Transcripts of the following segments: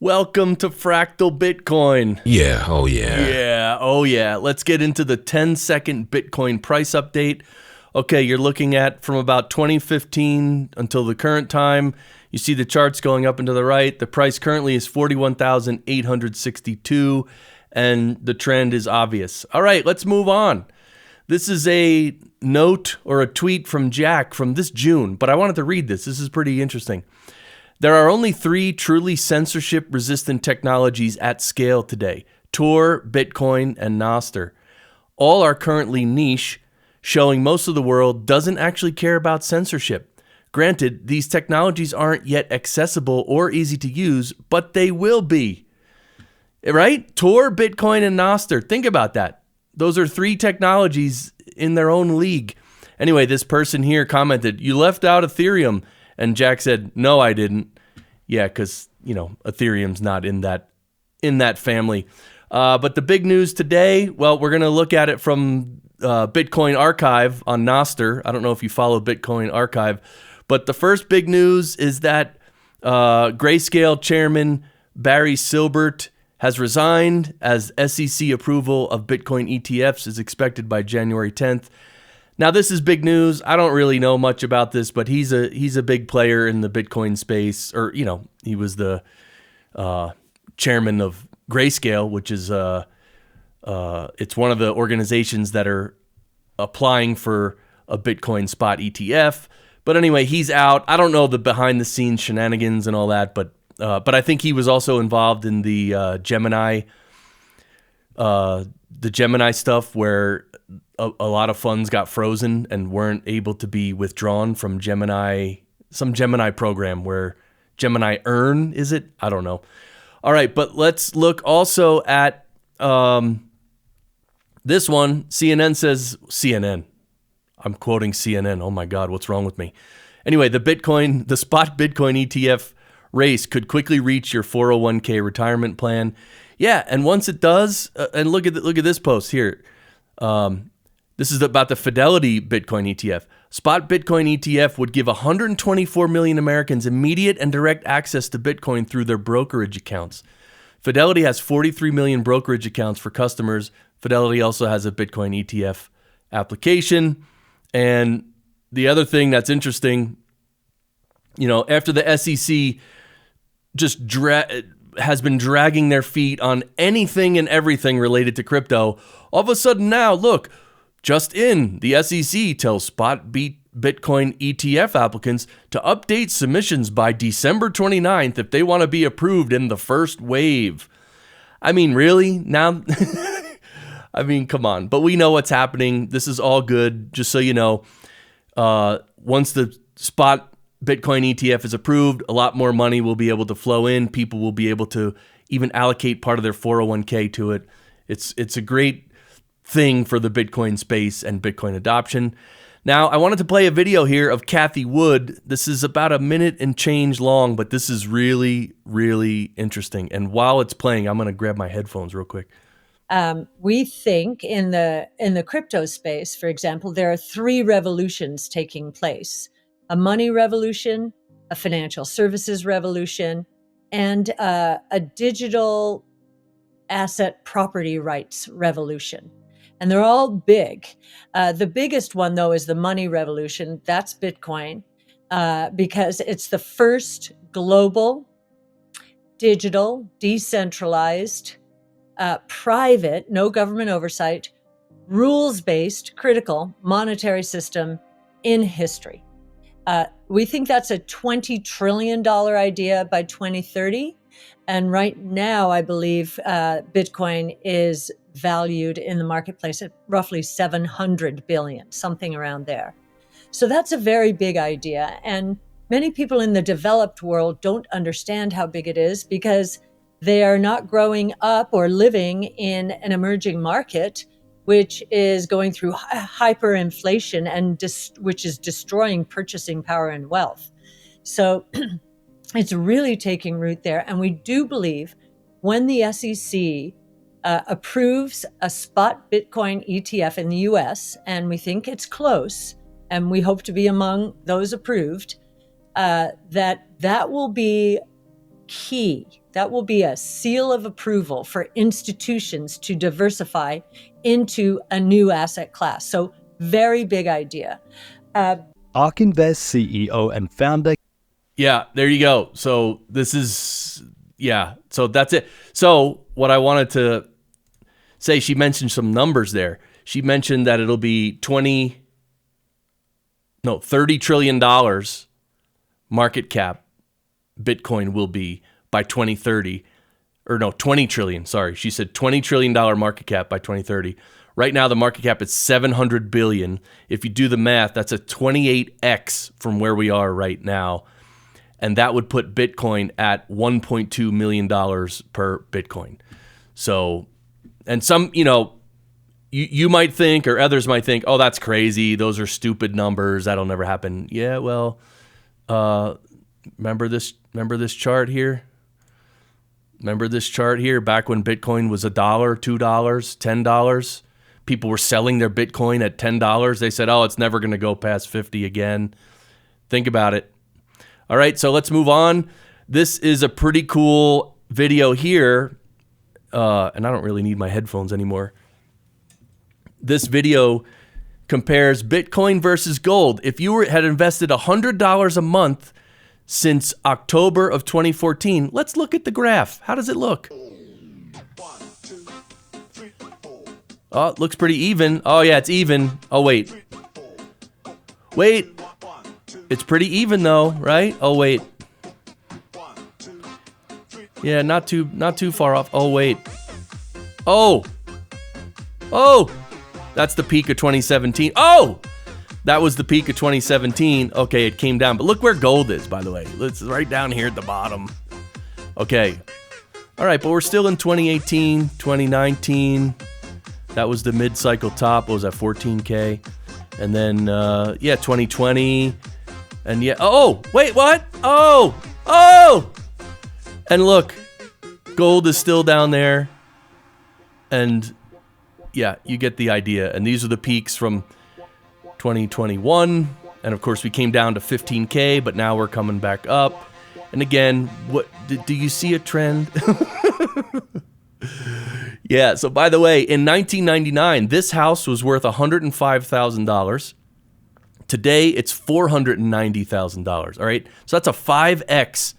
Welcome to Fractal Bitcoin. Yeah, oh yeah. Yeah, oh yeah. Let's get into the 10-second Bitcoin price update. Okay, you're looking at from about 2015 until the current time. You see the charts going up and to the right. The price currently is 41,862, and the trend is obvious. All right, let's move on. This is a note or a tweet from Jack from this June, but I wanted to read this. This is pretty interesting. There are only 3 truly censorship-resistant technologies at scale today: Tor, Bitcoin, and Nostr. All are currently niche, showing most of the world doesn't actually care about censorship. Granted, these technologies aren't yet accessible or easy to use, but they will be. Right? Tor, Bitcoin, and Nostr. Think about that. Those are 3 technologies in their own league. Anyway, this person here commented, "You left out Ethereum." And Jack said, "No, I didn't." Yeah, because, Ethereum's not in that family. But the big news today, well, we're going to look at it from Bitcoin Archive on Nostr. I don't know if you follow Bitcoin Archive. But the first big news is that Grayscale chairman Barry Silbert has resigned, as SEC approval of Bitcoin ETFs is expected by January 10th. Now, this is big news. I don't really know much about this, but he's a big player in the Bitcoin space. Or, he was the chairman of Grayscale, which is it's one of the organizations that are applying for a Bitcoin spot ETF. But anyway, he's out. I don't know the behind-the-scenes shenanigans and all that, but I think he was also involved in the Gemini stuff, where a lot of funds got frozen and weren't able to be withdrawn from some Gemini program where Gemini Earn, is it? I don't know. All right, but let's look also at this one. CNN says, CNN. I'm quoting CNN. Oh my God, what's wrong with me? Anyway, the spot Bitcoin ETF race could quickly reach your 401k retirement plan. Yeah, and once it does, and look at this post here. This is about the Fidelity Bitcoin ETF. Spot Bitcoin ETF would give 124 million Americans immediate and direct access to Bitcoin through their brokerage accounts. Fidelity has 43 million brokerage accounts for customers. Fidelity also has a Bitcoin ETF application. And the other thing that's interesting, after the SEC just has been dragging their feet on anything and everything related to crypto, all of a sudden now, look, just in, the SEC tells spot Bitcoin ETF applicants to update submissions by December 29th if they want to be approved in the first wave. I mean, really? Now, I mean, come on. But we know what's happening. This is all good. Just so you know, once the spot Bitcoin ETF is approved, a lot more money will be able to flow in. People will be able to even allocate part of their 401k to it. It's a great thing for the Bitcoin space and Bitcoin adoption. Now, I wanted to play a video here of Cathie Wood. This is about a minute and change long, but this is really, really interesting. And while it's playing, I'm going to grab my headphones real quick. We think in the crypto space, for example, there are 3 revolutions taking place: a money revolution, a financial services revolution, and a digital asset property rights revolution. And they're all big. The biggest one, though, is the money revolution. That's Bitcoin, because it's the first global, digital, decentralized, private, no government oversight, rules-based, critical monetary system in history. We think that's a $20 trillion idea by 2030. And right now, I believe Bitcoin is valued in the marketplace at roughly 700 billion, something around there. So that's a very big idea. And many people in the developed world don't understand how big it is because they are not growing up or living in an emerging market, which is going through hyperinflation and which is destroying purchasing power and wealth. So it's really taking root there. And we do believe when the SEC approves a spot Bitcoin ETF in the US, and we think it's close, and we hope to be among those approved, that will be key. That will be a seal of approval for institutions to diversify into a new asset class. So very big idea. ARK Invest CEO and founder. Yeah, there you go. So this is, so that's it. So what I wanted to say, she mentioned some numbers there. She mentioned that it'll be $30 trillion market cap Bitcoin will be by 2030. Or no, 20 trillion, sorry. She said $20 trillion market cap by 2030. Right now, the market cap is 700 billion. If you do the math, that's a 28x from where we are right now. And that would put Bitcoin at $1.2 million per Bitcoin. So, and some, you might think, or others might think, oh, that's crazy. Those are stupid numbers. That'll never happen. Yeah, well, remember this chart here? Remember this chart here back when Bitcoin was $1, $2, $10? People were selling their Bitcoin at $10. They said, oh, it's never going to go past 50 again. Think about it. All right, so let's move on. This is a pretty cool video here, and I don't really need my headphones anymore. This video compares Bitcoin versus gold. If you had invested $100 a month since October of 2014, let's look at the graph. How does it look? Oh, it looks pretty even. Oh, yeah, it's even. Oh, wait. It's pretty even though, right? Oh, wait. Yeah, not too far off. Oh, wait. Oh, that's the peak of 2017. Oh, that was the peak of 2017. Okay, it came down. But look where gold is, by the way. It's right down here at the bottom. Okay. All right, but we're still in 2018, 2019. That was the mid-cycle top. What was that, 14K? And then, 2020. And wait, what? Oh! And look, gold is still down there. And yeah, you get the idea. And these are the peaks from 2021. And of course, we came down to 15K, but now we're coming back up. And again, do you see a trend? Yeah, so by the way, in 1999, this house was worth $105,000. Today, it's $490,000, all right? So that's a 5X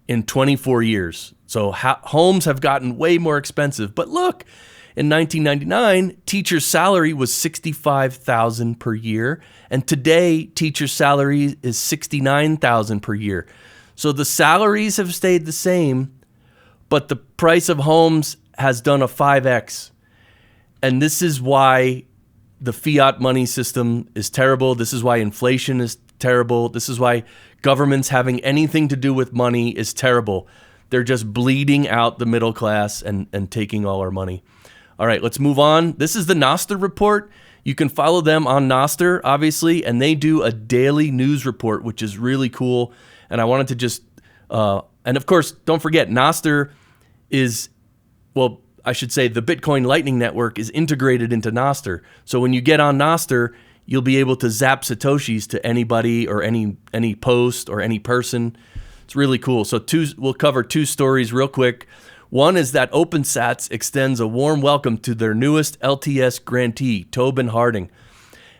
in 24 years. So homes have gotten way more expensive. But look, in 1999, teacher's salary was $65,000 per year. And today, teacher's salary is $69,000 per year. So the salaries have stayed the same, but the price of homes has done a 5X. And this is why the fiat money system is terrible. This is why inflation is terrible. This is why governments having anything to do with money is terrible. They're just bleeding out the middle class and taking all our money. All right, let's move on. This is the Nostr report. You can follow them on Nostr, obviously, and they do a daily news report, which is really cool. And I wanted to just, and of course, don't forget, Nostr is, well, I should say the Bitcoin Lightning Network is integrated into Nostr. So when you get on Nostr, you'll be able to zap Satoshis to anybody or any post or any person. It's really cool. So we'll cover two stories real quick. One is that OpenSats extends a warm welcome to their newest LTS grantee, Tobin Harding.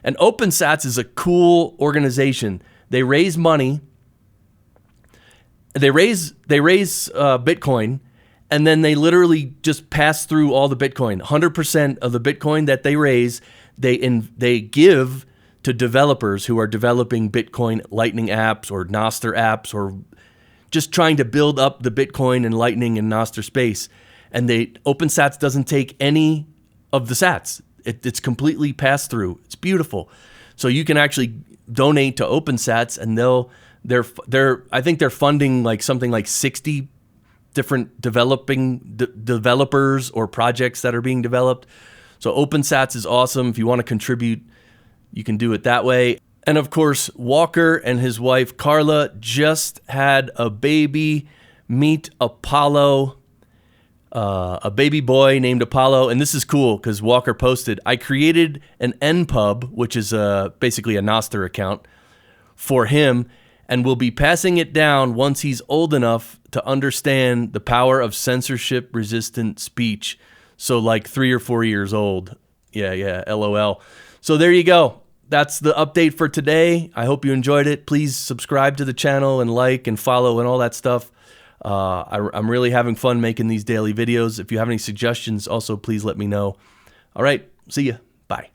And OpenSats is a cool organization. They raise money. They raise Bitcoin. And then they literally just pass through all the Bitcoin. 100% of the Bitcoin that they raise, they give to developers who are developing Bitcoin Lightning apps or Nostr apps or just trying to build up the Bitcoin and Lightning and Nostr space. And OpenSats doesn't take any of the sats. It's completely passed through. It's beautiful. So you can actually donate to OpenSats, and I think they're funding like something like 60 different developers or projects that are being developed. So OpenSats is awesome. If you want to contribute, you can do it that way. And of course, Walker and his wife Carla just had a baby. Meet Apollo, a baby boy named Apollo. And this is cool because Walker posted, I created an NPub, which is basically a Nostr account for him. and will be passing it down once he's old enough to understand the power of censorship-resistant speech. So like 3 or 4 years old. Yeah, LOL. So there you go. That's the update for today. I hope you enjoyed it. Please subscribe to the channel and like and follow and all that stuff. I'm really having fun making these daily videos. If you have any suggestions, also please let me know. All right, see ya. Bye.